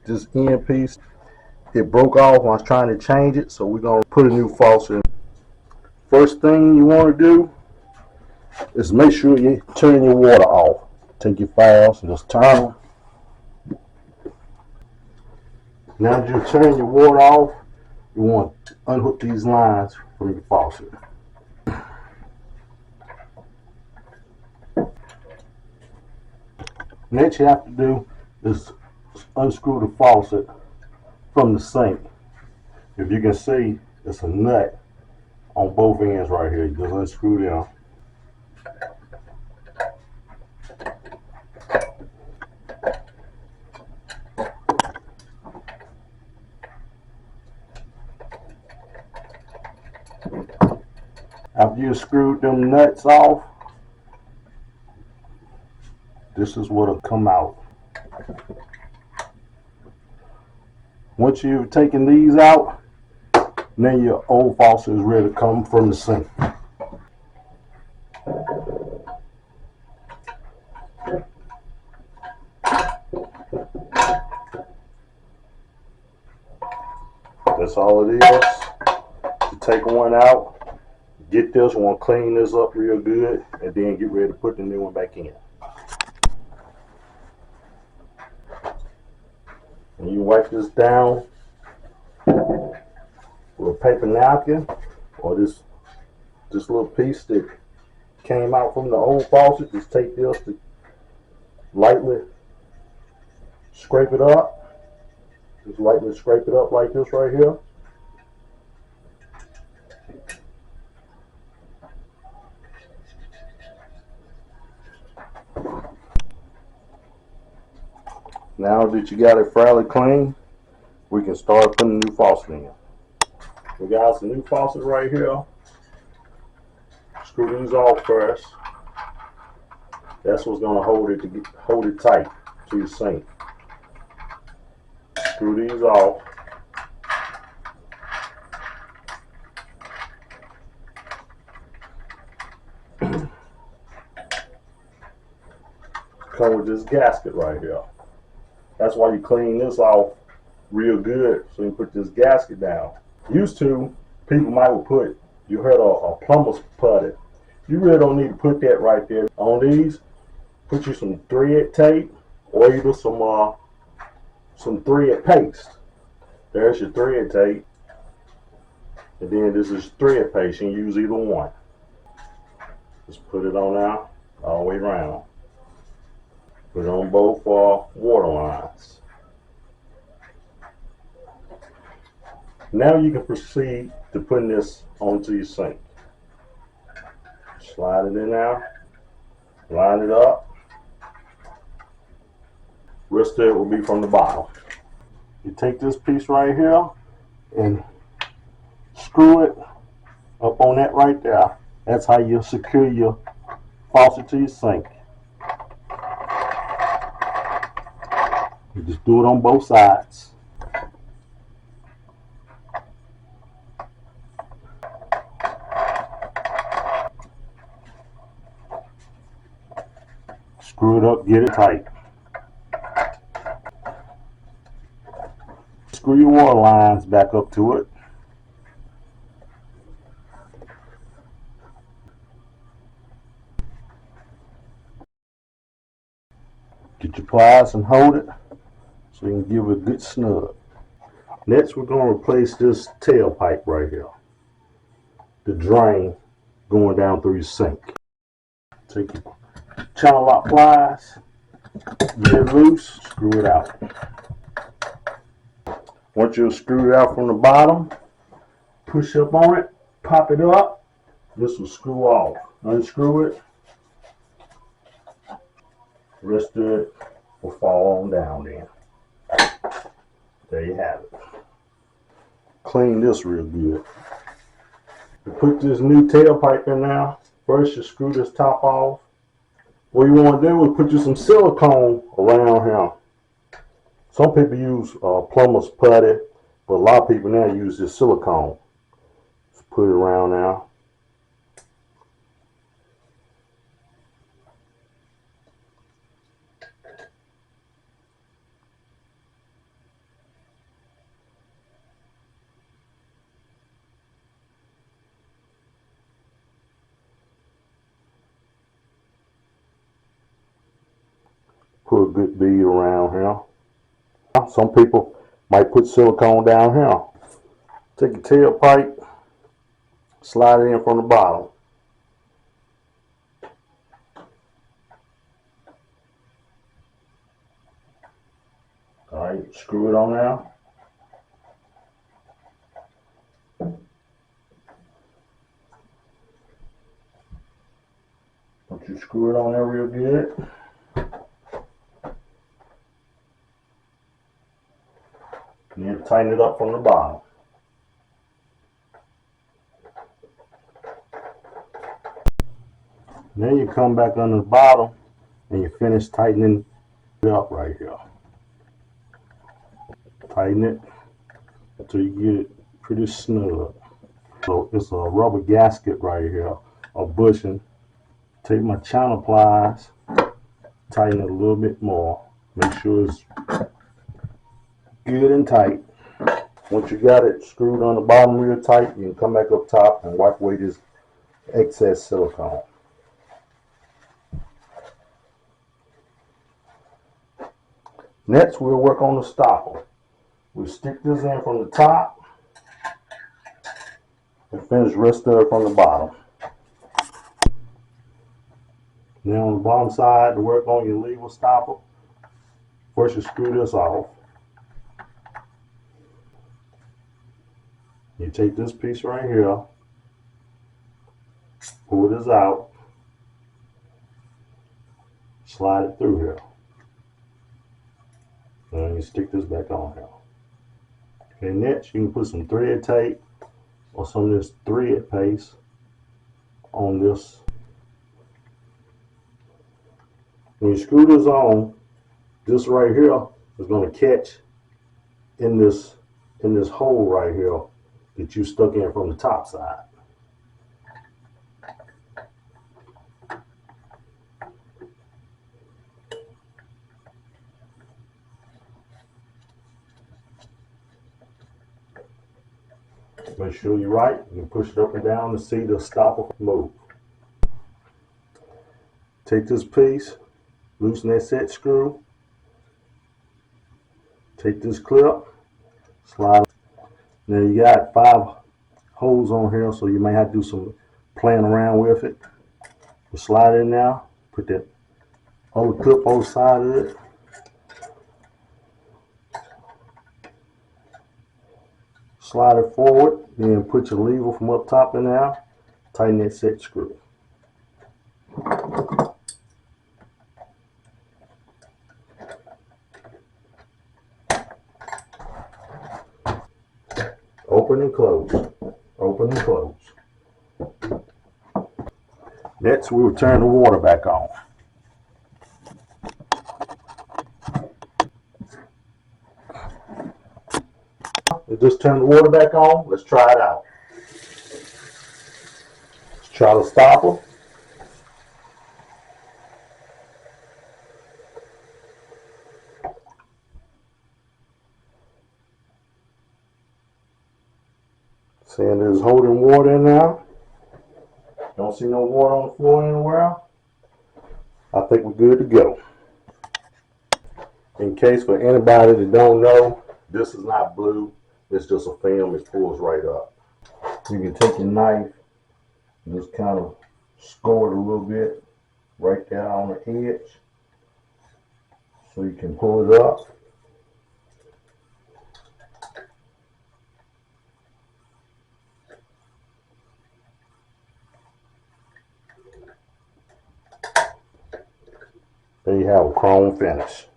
this end piece. It broke off when I was trying to change it, so we're going to put a new faucet in. First thing you want to do is make sure you turn your water off. Take your valves and just turn them. Now that you turn your water off, you want to unhook these lines from your faucet. Next you have to do is unscrew the faucet from the sink. If you can see, it's a nut on both ends right here. You just unscrew them. After you screwed them nuts off, this is what'll come out. Once you've taken these out, then your old faucet is ready to come from the sink. That's all it is. You take one out, get this one, clean this up real good, and then get ready to put the new one back in. And you wipe this down with a paper napkin or this little piece that came out from the old faucet. Just take this to lightly scrape it up. Just lightly scrape it up like this right here. Now that you got it fairly clean, we can start putting the new faucet in. We got some new faucet right here. Screw these off first. That's what's going to hold it tight to your sink. Screw these off. Come with this gasket right here. That's why you clean this off real good, so you put this gasket down. Used to, people might put, you heard a plumber's putty. You really don't need to put that right there. On these, put you some thread tape or either some thread paste. There's your thread tape, and then this is thread paste. You can use either one. Just put it on now, all the way around. Put it on both water lines. Now you can proceed to putting this onto your sink. Slide it in there, line it up. Rest of it will be from the bottom. You take this piece right here and screw it up on that right there. That's how you secure your faucet to your sink. You just do it on both sides. Screw it up, get it tight. Screw your water lines back up to it. Get your pliers and hold it so you can give it a good snug. Next, we're going to replace this tailpipe right here. The drain going down through your sink. Take your channel lock pliers, get it loose, screw it out. Once you've screwed it out from the bottom, push up on it, pop it up. This will screw off. Unscrew it. The rest of it will fall on down then. There you have it. Clean this real good. To put this new tailpipe in now, first you screw this top off. What you want to do is put you some silicone around here. Some people use plumber's putty, but a lot of people now use this silicone. Just put it around now. Put a good bead around here. Some people might put silicone down here. Take a tailpipe, slide it in from the bottom. Alright, screw it on now. Once you screw it on there real good, you need to tighten it up from the bottom. Then you come back on the bottom and you finish tightening it up right here. Tighten it until you get it pretty snug. So it's a rubber gasket right here, a bushing. Take my china pliers, tighten it a little bit more. Make sure it's good and tight. Once you got it screwed on the bottom real tight, you can come back up top and wipe away this excess silicone. Next, we'll work on the stopper. We'll stick this in from the top and finish the rest of it from the bottom. Now on the bottom side, to work on your lever stopper, first you screw this off. You take this piece right here, pull this out, slide it through here. And you stick this back on here. Okay, next you can put some thread tape or some of this thread paste on this. When you screw this on, this right here is going to catch in this hole right here that you stuck in from the top side. Make sure you're right. You can push it up and down to see the stopper move. Take this piece, loosen that set screw. Take this clip, slide. Now you got 5 holes on here, so you may have to do some playing around with it. You slide it in now, put that other clip on the side of it. Slide it forward, then put your lever from up top in there, tighten that set screw. Open and close, open and close. Next, we will turn the water back on. We just turn the water back on. Let's try it out. Let's try the stopper. Seeing there's holding water in there. Don't see no water on the floor anywhere. I think we're good to go. In case for anybody that don't know, this is not blue. It's just a film. It pulls right up. You can take your knife and just kind of score it a little bit right there on the edge so you can pull it up. There you have a chrome finish.